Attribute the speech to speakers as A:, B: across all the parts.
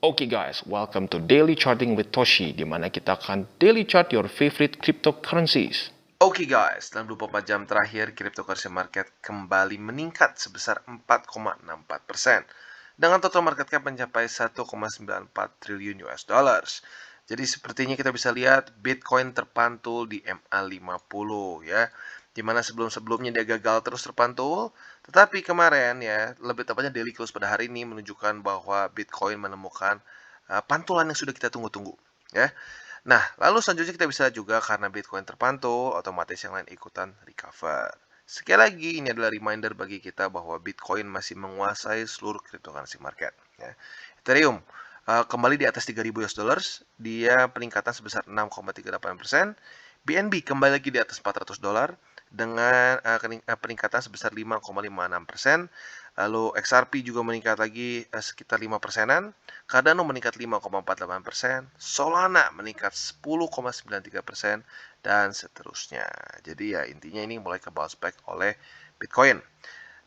A: Oke guys, welcome to Daily Charting with Toshi, di mana kita akan daily chart your favorite cryptocurrencies.
B: Oke guys, dalam 24 jam terakhir, cryptocurrency market kembali meningkat sebesar 4,64%. Dengan total market cap mencapai 1,94 triliun US dollars. Jadi sepertinya kita bisa lihat Bitcoin terpantul di MA50 ya. Dimana sebelum-sebelumnya dia gagal terus terpantul. Tetapi kemarin ya, lebih tepatnya daily close pada hari ini menunjukkan bahwa Bitcoin menemukan pantulan yang sudah kita tunggu-tunggu ya. Nah, lalu selanjutnya kita bisa juga karena Bitcoin terpantul, otomatis yang lain ikutan recover. Sekali lagi, ini adalah reminder bagi kita bahwa Bitcoin masih menguasai seluruh cryptocurrency market. Ya. Ethereum kembali di atas 3.000 US dollars, dia peningkatan sebesar 6,38%. BNB kembali lagi di atas 400 dolar dengan peningkatan sebesar 5,56%. Lalu XRP juga meningkat lagi sekitar 5%-an. Cardano meningkat 5,48%, Solana meningkat 10,93%, dan seterusnya. Jadi ya intinya ini mulai ke bounce back oleh Bitcoin.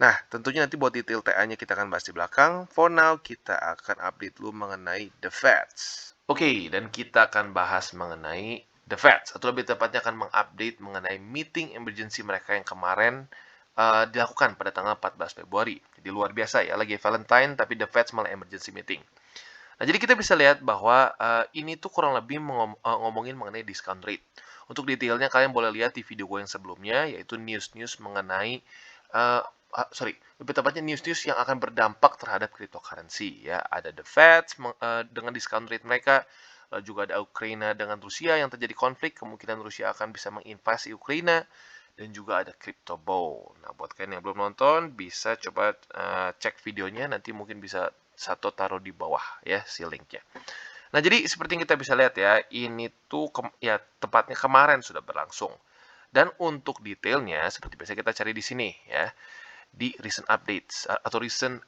B: Nah, tentunya nanti buat detail TA-nya kita akan bahas di belakang. For now, kita akan update dulu mengenai The Feds. Oke, dan kita akan bahas mengenai The Feds, atau lebih tepatnya akan mengupdate mengenai meeting emergency mereka yang kemarin dilakukan pada tanggal 14 Februari. Jadi luar biasa ya, lagi Valentine tapi The Feds malah emergency meeting. Nah, jadi kita bisa lihat bahwa ini tuh kurang lebih ngomongin mengenai discount rate. Untuk detailnya kalian boleh lihat di video gue yang sebelumnya, yaitu news-news mengenai lebih tepatnya news-news yang akan berdampak terhadap cryptocurrency ya. Ada The Fed dengan discount rate mereka, juga ada Ukraina dengan Rusia yang terjadi konflik, kemungkinan Rusia akan bisa menginvasi Ukraina, dan juga ada Crypto Bowl. Nah, buat kalian yang belum nonton, bisa coba cek videonya, nanti mungkin bisa satu taruh di bawah ya si linknya. Nah, jadi seperti yang kita bisa lihat ya, ini tuh ya tepatnya kemarin sudah berlangsung. Dan untuk detailnya, seperti biasa kita cari di sini ya, di recent updates atau recent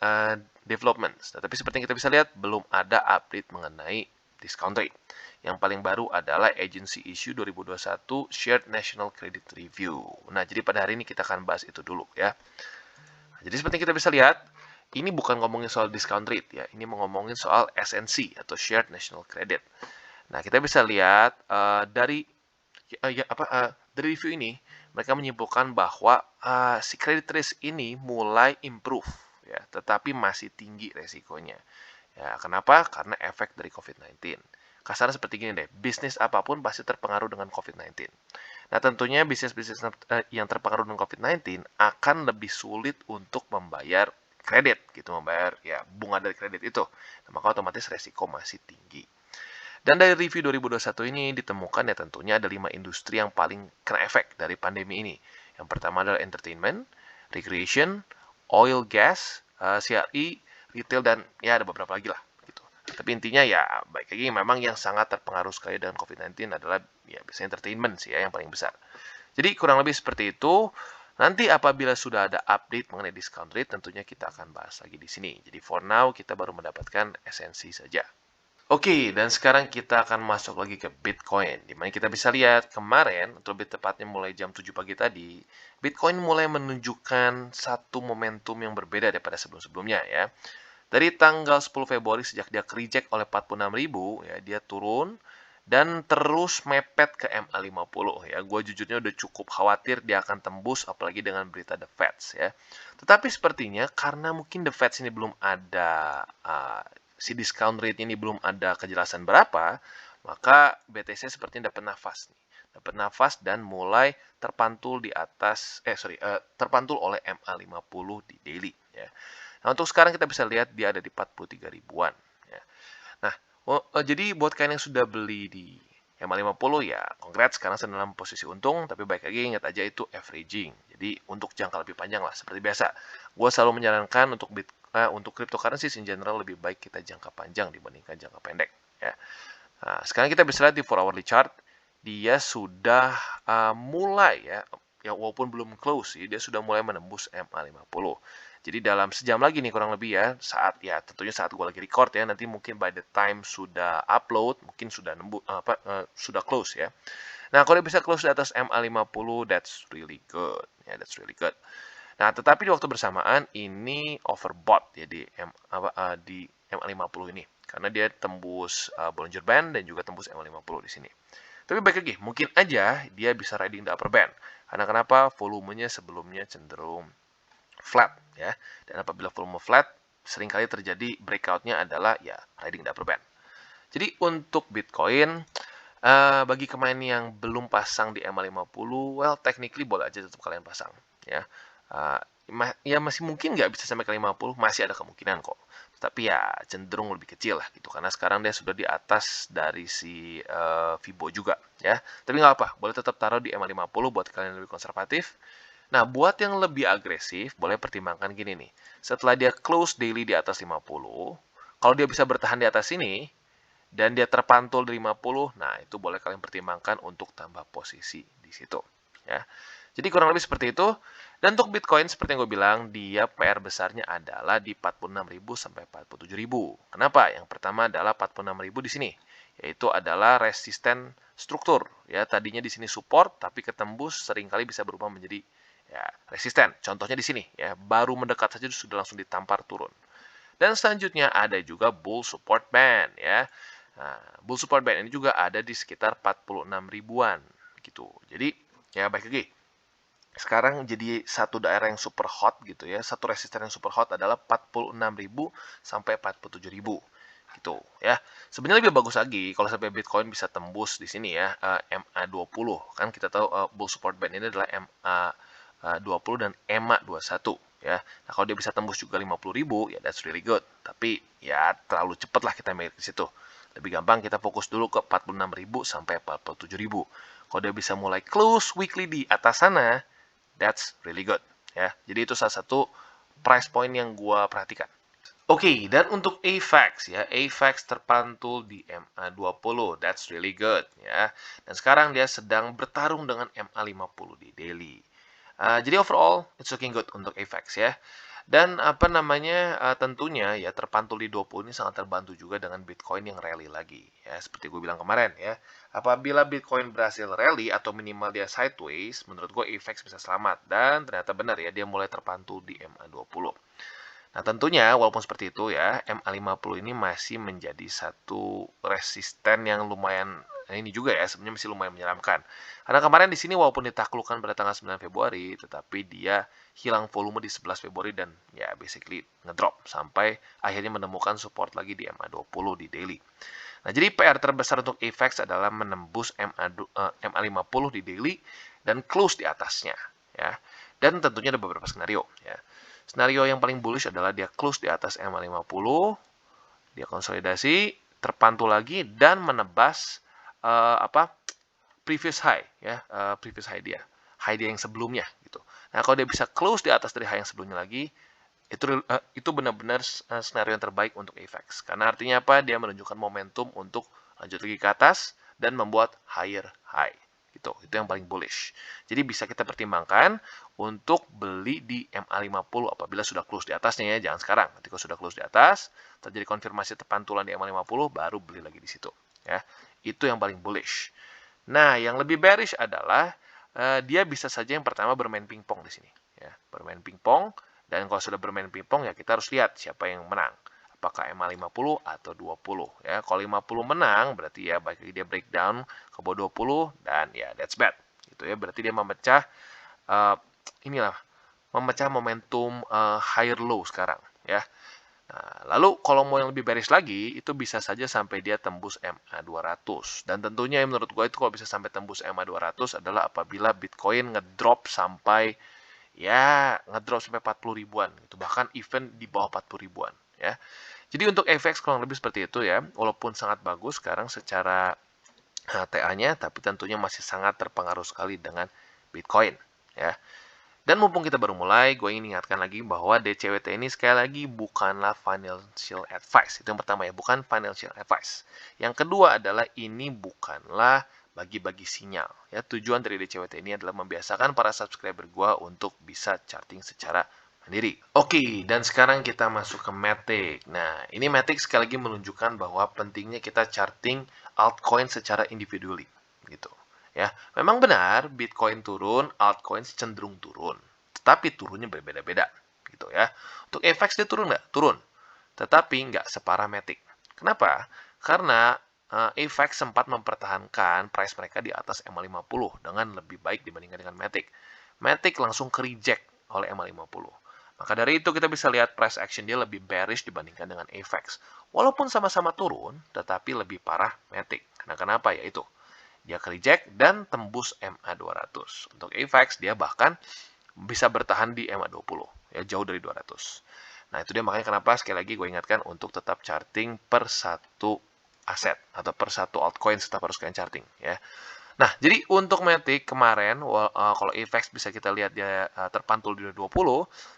B: developments. Nah, tapi seperti yang kita bisa lihat, belum ada update mengenai discount rate. Yang paling baru adalah Agency Issue 2021 Shared National Credit Review. Nah, jadi pada hari ini kita akan bahas itu dulu ya. Nah, jadi seperti yang kita bisa lihat, ini bukan ngomongin soal discount rate ya, ini ngomongin soal SNC atau Shared National Credit. Nah, kita bisa lihat dari review ini, mereka menyimpulkan bahwa si credit risk ini mulai improve ya, tetapi masih tinggi resikonya. Ya, kenapa? Karena efek dari COVID-19. Kasarnya seperti gini deh, bisnis apapun pasti terpengaruh dengan COVID-19. Nah, tentunya bisnis-bisnis yang terpengaruh dengan COVID-19 akan lebih sulit untuk membayar kredit, gitu, membayar ya bunga dari kredit itu. Nah, maka otomatis resiko masih tinggi. Dan dari review 2021 ini ditemukan ya tentunya ada 5 industri yang paling kena efek dari pandemi ini. Yang pertama adalah entertainment, recreation, oil, gas, CRE, retail, dan ya ada beberapa lagi lah. Tapi intinya ya baik lagi memang yang sangat terpengaruh sekali dengan COVID-19 adalah ya biasanya entertainment sih ya yang paling besar. Jadi kurang lebih seperti itu. Nanti apabila sudah ada update mengenai discount rate tentunya kita akan bahas lagi di sini. Jadi for now kita baru mendapatkan esensi saja. Oke, dan sekarang kita akan masuk lagi ke Bitcoin. Dimana kita bisa lihat kemarin, atau lebih tepatnya mulai jam 7 pagi tadi, Bitcoin mulai menunjukkan satu momentum yang berbeda daripada sebelum-sebelumnya ya. Dari tanggal 10 Februari sejak dia reject oleh 46.000 ya, dia turun dan terus mepet ke MA50 ya. Gue jujurnya udah cukup khawatir dia akan tembus apalagi dengan berita The Feds ya. Tetapi sepertinya karena mungkin The Feds ini belum ada si discount rate ini belum ada kejelasan berapa, maka BTC sepertinya dapat nafas nih. Dapat nafas dan mulai terpantul di atas terpantul oleh MA50 di daily ya. Nah, untuk sekarang kita bisa lihat dia ada di 43 ribuan. Ya. Nah, jadi buat kalian yang sudah beli di MA50 ya, congrats sekarang sedang dalam posisi untung, tapi baik lagi ingat aja itu averaging. Jadi untuk jangka lebih panjang lah, seperti biasa. Gue selalu menyarankan untuk cryptocurrencies in general lebih baik kita jangka panjang dibandingkan jangka pendek. Ya. Nah, sekarang kita bisa lihat di 4 hourly chart, dia sudah mulai ya walaupun belum close sih, dia sudah mulai menembus MA50. Jadi dalam sejam lagi nih kurang lebih ya, tentunya saat gue lagi record ya, nanti mungkin by the time sudah upload, mungkin sudah sudah close ya. Nah, kalau dia bisa close di atas MA50, that's really good. Ya, that's really good. Nah, tetapi di waktu bersamaan ini overbought ya di MA50 ini. karena dia tembus Bollinger Band dan juga tembus MA50 di sini. Tapi baik lagi, mungkin aja dia bisa riding the upper band. Karena kenapa? Volumenya sebelumnya cenderung flat ya. Dan apabila volume flat, seringkali terjadi breakout-nya adalah ya riding the upper band. Jadi untuk Bitcoin, bagi kemain yang belum pasang di MA50, well technically boleh aja tetap kalian pasang ya. Ya masih mungkin nggak bisa sampai ke 50, masih ada kemungkinan kok. Tapi ya cenderung lebih kecil lah gitu, karena sekarang dia sudah di atas dari si Fibo juga ya. Tapi nggak apa, boleh tetap taruh di MA50 buat kalian yang lebih konservatif. Nah, buat yang lebih agresif, boleh pertimbangkan gini nih. Setelah dia close daily di atas 50, kalau dia bisa bertahan di atas sini, dan dia terpantul di 50, nah itu boleh kalian pertimbangkan untuk tambah posisi di situ ya. Jadi kurang lebih seperti itu. Dan untuk Bitcoin seperti yang gue bilang, dia PR besarnya adalah di 46.000 sampai 47.000. Kenapa? Yang pertama adalah 46.000 di sini, yaitu adalah resisten struktur ya. Tadinya di sini support tapi ketembus, seringkali bisa berubah menjadi ya resisten. Contohnya di sini ya, baru mendekat saja sudah langsung ditampar turun. Dan selanjutnya ada juga bull support band ya. Nah, bull support band ini juga ada di sekitar 46 ribuan gitu. Jadi ya baik lagi. Sekarang jadi satu daerah yang super hot gitu ya. Satu resisten yang super hot adalah 46.000 sampai 47.000 gitu ya. Sebenarnya lebih bagus lagi kalau sampai Bitcoin bisa tembus di sini ya, MA20. Kan kita tahu bull support band ini adalah MA20 dan EMA21 ya. Nah, kalau dia bisa tembus juga 50.000 ya that's really good. Tapi ya terlalu cepat lah kita mikir di situ. Lebih gampang kita fokus dulu ke 46.000 sampai 47.000. Kalau dia bisa mulai close weekly di atas sana, that's really good ya. Jadi itu salah satu price point yang gua perhatikan. Oke, dan untuk AVAX ya, AVAX terpantul di MA20, that's really good ya. Dan sekarang dia sedang bertarung dengan MA50 di daily. Jadi overall, it's looking good untuk AVAX ya. Dan apa namanya, tentunya ya terpantul di 20 ini sangat terbantu juga dengan Bitcoin yang rally lagi ya, seperti gue bilang kemarin ya. Apabila Bitcoin berhasil rally atau minimal dia sideways, menurut gue AVAX bisa selamat, dan ternyata benar ya, dia mulai terpantul di MA20. Nah, tentunya walaupun seperti itu ya, MA50 ini masih menjadi satu resisten yang lumayan ini juga ya, sebenarnya masih lumayan menyeramkan. Karena kemarin di sini walaupun ditaklukkan pada tanggal 9 Februari, tetapi dia hilang volume di 11 Februari dan ya basically ngedrop sampai akhirnya menemukan support lagi di MA20 di daily. Nah, jadi PR terbesar untuk AVAX adalah menembus MA50 di daily dan close di atasnya ya. Dan tentunya ada beberapa skenario ya. Skenario yang paling bullish adalah dia close di atas MA50, dia konsolidasi, terpantul lagi dan menebas previous high ya, previous high dia yang sebelumnya gitu. Nah, kalau dia bisa close di atas dari high yang sebelumnya lagi, itu benar-benar skenario yang terbaik untuk AVAX. Karena artinya apa? Dia menunjukkan momentum untuk lanjut lagi ke atas dan membuat higher high. Gitu. Itu yang paling bullish. Jadi bisa kita pertimbangkan untuk beli di MA50 apabila sudah close di atasnya ya. Jangan sekarang. Ketika sudah close di atas, terjadi konfirmasi terpantulan di MA50, baru beli lagi di situ. Ya. Itu yang paling bullish. Nah, yang lebih bearish adalah dia bisa saja yang pertama bermain pingpong di sini. Ya. Bermain pingpong. Dan kalau sudah bermain pingpong ya kita harus lihat siapa yang menang. Apakah MA50 atau 20 ya. Kalau 50 menang berarti ya baik dia breakdown ke bawah 20 dan ya that's bad. Gitu ya. Berarti dia memecah memecah momentum higher low sekarang ya. Nah, lalu kalau mau yang lebih bearish lagi itu bisa saja sampai dia tembus MA200. Dan tentunya menurut gue itu kalau bisa sampai tembus MA200 adalah apabila Bitcoin ngedrop sampai 40 ribuan gitu, bahkan even di bawah 40 ribuan ya. Jadi untuk FX kurang lebih seperti itu ya, walaupun sangat bagus sekarang secara TA-nya, tapi tentunya masih sangat terpengaruh sekali dengan Bitcoin ya. Dan mumpung kita baru mulai, gue ingin ingatkan lagi bahwa DCWT ini sekali lagi bukanlah financial advice. Itu yang pertama ya, bukan financial advice. Yang kedua adalah ini bukanlah bagi-bagi sinyal. Ya, tujuan dari DCWT ini adalah membiasakan para subscriber gue untuk bisa charting secara mandiri. Oke, dan sekarang kita masuk ke Matic. Nah, ini Matic sekali lagi menunjukkan bahwa pentingnya kita charting altcoin secara individually gitu. Ya, memang benar Bitcoin turun, altcoin cenderung turun. Tetapi turunnya berbeda-beda gitu ya. Untuk FX dia turun nggak? Turun. Tetapi nggak separah Matic. Kenapa? Karena AVAX sempat mempertahankan price mereka di atas MA50 dengan lebih baik dibandingkan dengan Matic. Matic langsung ke reject oleh MA50. Maka dari itu kita bisa lihat price action dia lebih bearish dibandingkan dengan AVAX. Walaupun sama-sama turun, tetapi lebih parah Matic. Karena kenapa? Yaitu dia ke reject dan tembus MA200. Untuk AVAX dia bahkan bisa bertahan di MA20, ya jauh dari 200. Nah, itu dia makanya kenapa sekali lagi gue ingatkan untuk tetap charting per satu aset atau per satu altcoin tetap harus kalian charting ya. Nah, jadi untuk Matic kemarin kalau AVAX bisa kita lihat dia terpantul di 20,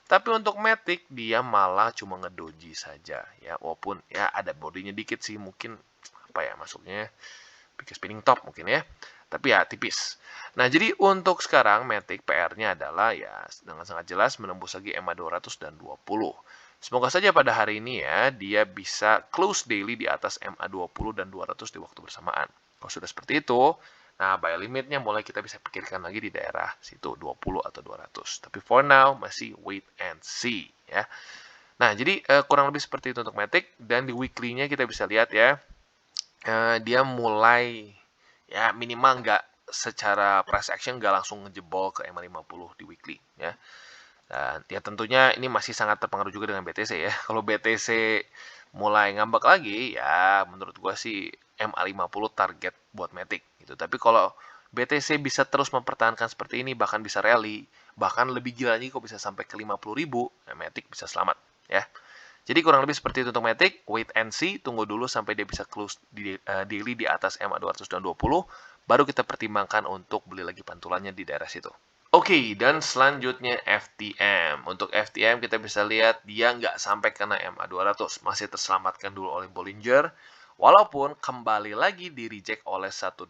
B: tapi untuk Matic dia malah cuma ngedoji saja ya, walaupun ya ada bodinya dikit sih mungkin apa ya masuknya bikin spinning top mungkin ya. Tapi ya tipis. Nah, jadi untuk sekarang Matic PR-nya adalah ya dengan sangat jelas menembus lagi EMA 200 dan 20. Semoga saja pada hari ini ya dia bisa close daily di atas MA 20 dan 200 di waktu bersamaan. Kalau sudah seperti itu, nah buy limitnya mulai kita bisa pikirkan lagi di daerah situ 20 atau 200. Tapi for now masih wait and see ya. Nah, jadi kurang lebih seperti itu untuk Matic dan di weekly-nya kita bisa lihat ya dia mulai ya minimal nggak secara price action nggak langsung ngejebol ke MA50 di weekly ya. Dan ya tentunya ini masih sangat terpengaruh juga dengan BTC ya. Kalau BTC mulai ngambek lagi, ya menurut gua sih MA50 target buat Matic gitu. Tapi kalau BTC bisa terus mempertahankan seperti ini, bahkan bisa rally, bahkan lebih gila lagi kok bisa sampai ke 50.000, ya Matic bisa selamat ya. Jadi kurang lebih seperti itu untuk Matic, wait and see, tunggu dulu sampai dia bisa close di daily di atas MA220, baru kita pertimbangkan untuk beli lagi pantulannya di daerah situ. Oke, dan selanjutnya FTM. Untuk FTM kita bisa lihat dia nggak sampai kena MA200, masih terselamatkan dulu oleh Bollinger, walaupun kembali lagi di reject oleh $1.95.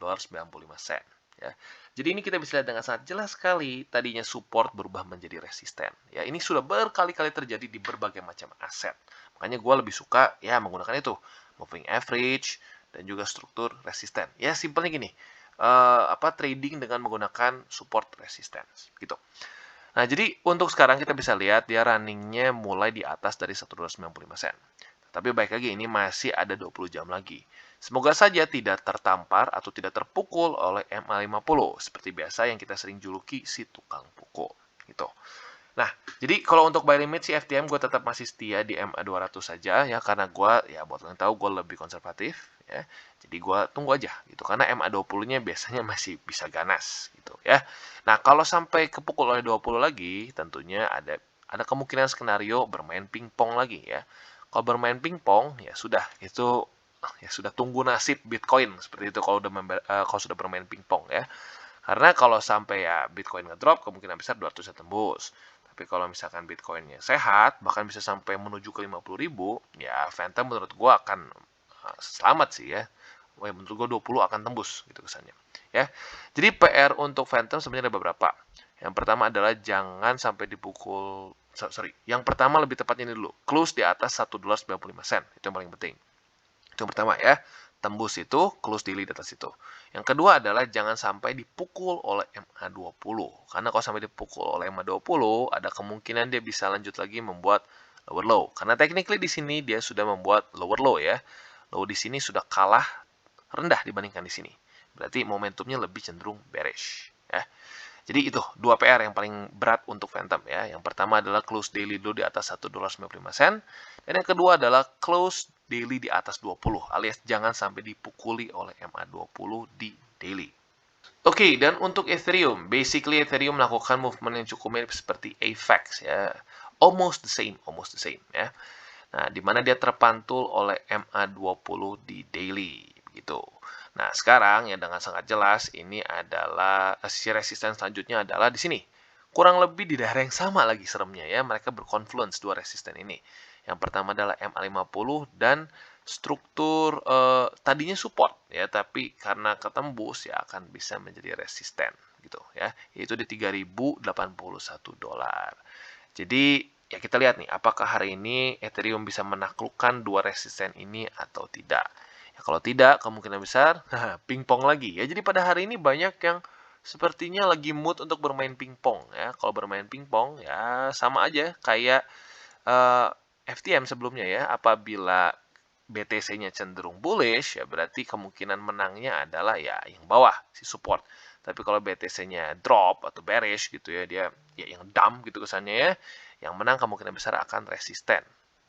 B: Ya. Jadi ini kita bisa lihat dengan sangat jelas sekali, tadinya support berubah menjadi resisten. Ya, ini sudah berkali-kali terjadi di berbagai macam aset. Makanya gue lebih suka ya menggunakan itu, moving average dan juga struktur resisten. Ya, simpelnya gini, trading dengan menggunakan support resistance gitu. Nah, jadi untuk sekarang kita bisa lihat dia runningnya mulai di atas dari $1.95. Tapi baik lagi ini masih ada 20 jam lagi. Semoga saja tidak tertampar atau tidak terpukul oleh MA50 seperti biasa yang kita sering juluki si tukang pukul gitu. Nah, jadi kalau untuk buy limit si FTM gue tetap masih setia di MA200 saja ya karena gue ya buat kalian tahu gue lebih konservatif ya. Jadi gue tunggu aja gitu karena MA20-nya biasanya masih bisa ganas gitu ya. Nah, kalau sampai kepukul oleh 20 lagi tentunya ada kemungkinan skenario bermain pingpong lagi ya. Kalau bermain pingpong ya sudah itu ya sudah tunggu nasib Bitcoin seperti itu kalau sudah bermain pingpong ya. Karena kalau sampai ya Bitcoin ngedrop kemungkinan besar 200 tembus. Tapi kalau misalkan Bitcoinnya sehat, bahkan bisa sampai menuju ke 50.000, ya Phantom menurut gue akan selamat sih ya. Wah, menurut gue 20 akan tembus gitu kesannya. Ya. Jadi PR untuk Phantom sebenarnya ada beberapa. Yang pertama adalah jangan sampai dipukul, sorry, yang pertama lebih tepatnya ini dulu, close di atas $1.95. Itu yang paling penting. Itu yang pertama ya. Tembus itu, close daily di atas itu. Yang kedua adalah jangan sampai dipukul oleh MA20. Karena kalau sampai dipukul oleh MA20, ada kemungkinan dia bisa lanjut lagi membuat lower low. Karena technically di sini dia sudah membuat lower low ya. Low di sini sudah kalah rendah dibandingkan di sini. Berarti momentumnya lebih cenderung bearish ya. Jadi itu dua PR yang paling berat untuk Phantom ya. Yang pertama adalah close daily dulu di atas $1.95 dan yang kedua adalah close daily di atas 20 alias jangan sampai dipukuli oleh MA20 di daily. Oke, dan untuk Ethereum, basically Ethereum melakukan movement yang cukup mirip seperti AVAX ya. Almost the same ya. Nah, di mana dia terpantul oleh MA20 di daily begitu. Nah, sekarang ya dengan sangat jelas ini adalah sisi resisten selanjutnya adalah di sini. Kurang lebih di daerah yang sama lagi seremnya ya, mereka berkonfluence dua resisten ini. Yang pertama adalah MA50 dan struktur tadinya support ya, tapi karena ketembus ya akan bisa menjadi resisten gitu ya, yaitu di $3.081. Jadi ya kita lihat nih apakah hari ini Ethereum bisa menaklukkan dua resisten ini atau tidak. Ya, kalau tidak, kemungkinan besar pingpong lagi. Ya, jadi pada hari ini banyak yang sepertinya lagi mood untuk bermain pingpong ya. Kalau bermain pingpong ya sama aja kayak FTM sebelumnya ya. Apabila BTC-nya cenderung bullish, ya berarti kemungkinan menangnya adalah ya yang bawah, si support. Tapi kalau BTC-nya drop atau bearish gitu ya, dia ya yang dump gitu kesannya ya, yang menang kemungkinan besar akan resisten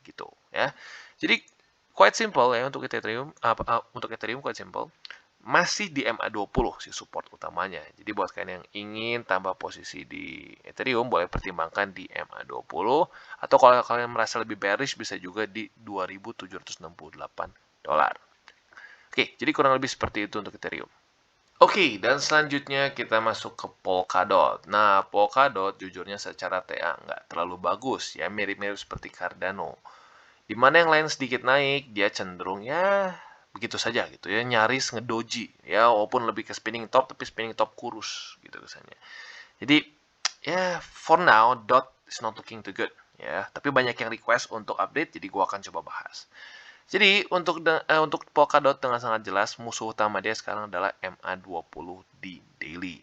B: gitu ya. Jadi quite simple ya untuk Ethereum, untuk Ethereum quite simple. Masih di MA20 si support utamanya. Jadi buat kalian yang ingin tambah posisi di Ethereum, boleh pertimbangkan di MA20. Atau kalau kalian merasa lebih bearish, bisa juga di $2.768. Oke, jadi kurang lebih seperti itu untuk Ethereum. Oke, dan selanjutnya kita masuk ke Polkadot. Nah, Polkadot jujurnya secara TA nggak terlalu bagus ya, mirip-mirip seperti Cardano. Di mana yang lain sedikit naik, dia cenderung ya begitu saja gitu ya, nyaris ngedoji ya, walaupun lebih ke spinning top, tapi spinning top kurus gitu kesannya. Jadi ya for now dot is not looking too good ya, tapi banyak yang request untuk update, jadi gua akan coba bahas. Jadi untuk Polkadot dengan sangat jelas musuh utama dia sekarang adalah MA20 di daily.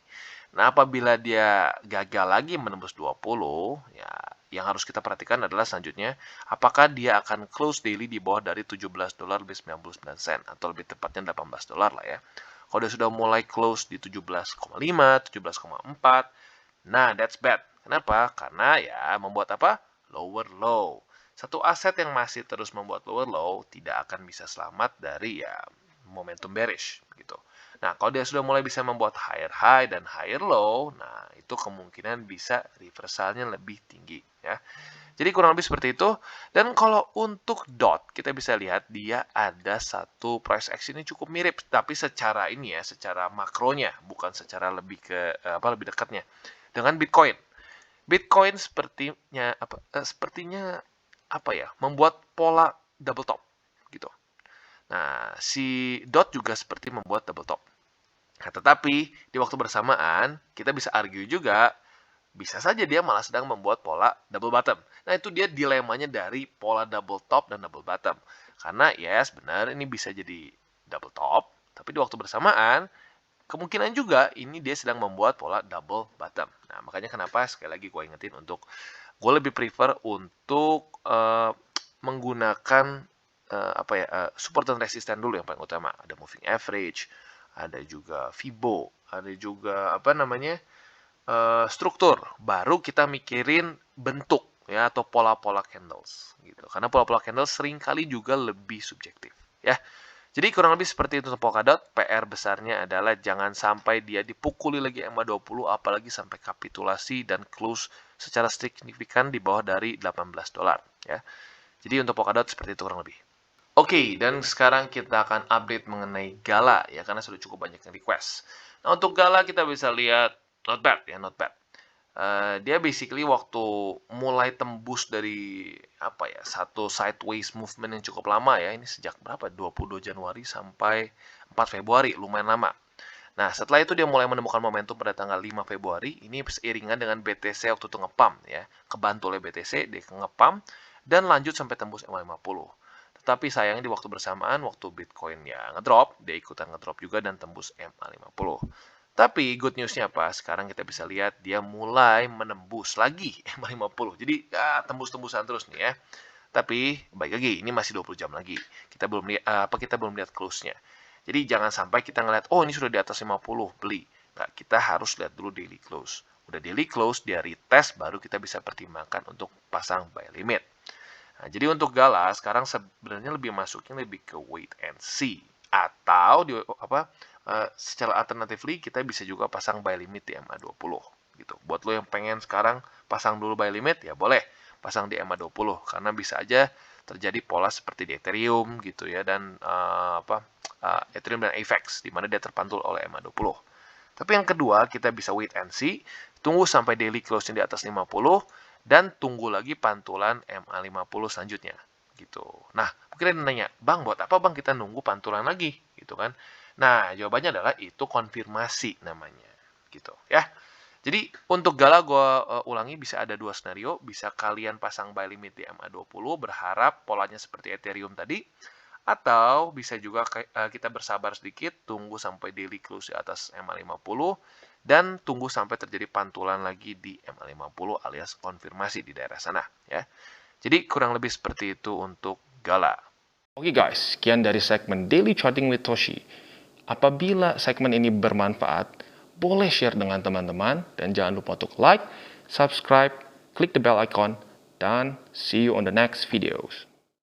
B: Nah, apabila dia gagal lagi menembus 20, ya yang harus kita perhatikan adalah selanjutnya apakah dia akan close daily di bawah dari $17 lebih 99 sen atau lebih tepatnya $18 lah ya. Kalau dia sudah mulai close di 17,5, 17,4, nah that's bad. Kenapa? Karena ya membuat apa? Lower low. Satu aset yang masih terus membuat lower low tidak akan bisa selamat dari ya momentum bearish gitu. Nah, kalau dia sudah mulai bisa membuat higher high dan higher low, nah itu kemungkinan bisa reversalnya lebih tinggi ya. Jadi kurang lebih seperti itu. Dan kalau untuk DOT, kita bisa lihat dia ada satu price action yang cukup mirip, tapi secara ini ya, secara makronya, bukan secara lebih ke lebih dekatnya dengan Bitcoin. Bitcoin sepertinya apa ya, membuat pola double top gitu. Nah, si DOT juga seperti membuat double top. Nah, tetapi di waktu bersamaan kita bisa argue juga bisa saja dia malah sedang membuat pola double bottom. Nah, itu dia dilemanya dari pola double top dan double bottom. Karena yes, benar ini bisa jadi double top, tapi di waktu bersamaan kemungkinan juga ini dia sedang membuat pola double bottom. Nah, makanya kenapa sekali lagi gue ingetin untuk gue lebih prefer untuk menggunakan support dan resisten dulu yang paling utama. Ada moving average, ada juga Fibo, ada juga struktur. Baru kita mikirin bentuk ya atau pola-pola candles gitu. Karena pola-pola candles seringkali juga lebih subjektif ya. Jadi kurang lebih seperti itu untuk Polkadot. PR besarnya adalah jangan sampai dia dipukuli lagi MA20 apalagi sampai kapitulasi dan close secara signifikan di bawah dari $18 ya. Jadi untuk Polkadot seperti itu kurang lebih. Oke, dan sekarang kita akan update mengenai Gala ya karena sudah cukup banyak yang request. Nah, untuk Gala kita bisa lihat not bad ya, not bad. Dia basically waktu mulai tembus dari satu sideways movement yang cukup lama ya, ini sejak berapa? 22 Januari sampai 4 Februari, lumayan lama. Nah, setelah itu dia mulai menemukan momentum pada tanggal 5 Februari, ini seiringan dengan BTC waktu itu ngepump ya, kebantu oleh BTC, dia ngepump dan lanjut sampai tembus MA50. Tetapi sayangnya di waktu bersamaan, waktu Bitcoin ya ngedrop, dia ikutan ngedrop juga dan tembus MA50. Tapi good news-nya apa? Sekarang kita bisa lihat dia mulai menembus lagi MA50. Jadi tembus-tembusan terus nih ya. Tapi baik lagi, ini masih 20 jam lagi. Kita belum lihat close-nya. Jadi jangan sampai kita ngeliat, oh ini sudah di atas 50, beli. Nggak, kita harus lihat dulu daily close. Udah daily close, dia retest, baru kita bisa pertimbangkan untuk pasang buy limit. Nah, jadi untuk Gala sekarang sebenarnya lebih masuknya lebih ke wait and see. Atau secara alternatively kita bisa juga pasang buy limit di MA20 gitu. Buat lo yang pengen sekarang pasang dulu buy limit ya boleh pasang di MA20 karena bisa aja terjadi pola seperti di Ethereum gitu ya dan Ethereum dan AVAX di mana dia terpantul oleh MA20. Tapi yang kedua kita bisa wait and see, tunggu sampai daily close di atas 50 dan tunggu lagi pantulan MA50 selanjutnya gitu. Nah, mungkin ada yang nanya, "Bang, buat apa Bang kita nunggu pantulan lagi?" gitu kan. Nah, jawabannya adalah itu konfirmasi namanya, gitu ya. Jadi untuk Gala gue ulangi bisa ada dua skenario, bisa kalian pasang buy limit di MA20 berharap polanya seperti Ethereum tadi, atau bisa juga kita bersabar sedikit, tunggu sampai daily close di atas MA50 dan tunggu sampai terjadi pantulan lagi di MA50 alias konfirmasi di daerah sana ya. Jadi kurang lebih seperti itu untuk Gala.
A: Oke guys, sekian dari segmen Daily Charting with Toshi. Apabila segmen ini bermanfaat, boleh share dengan teman-teman dan jangan lupa untuk like, subscribe, klik the bell icon, dan see you on the next videos.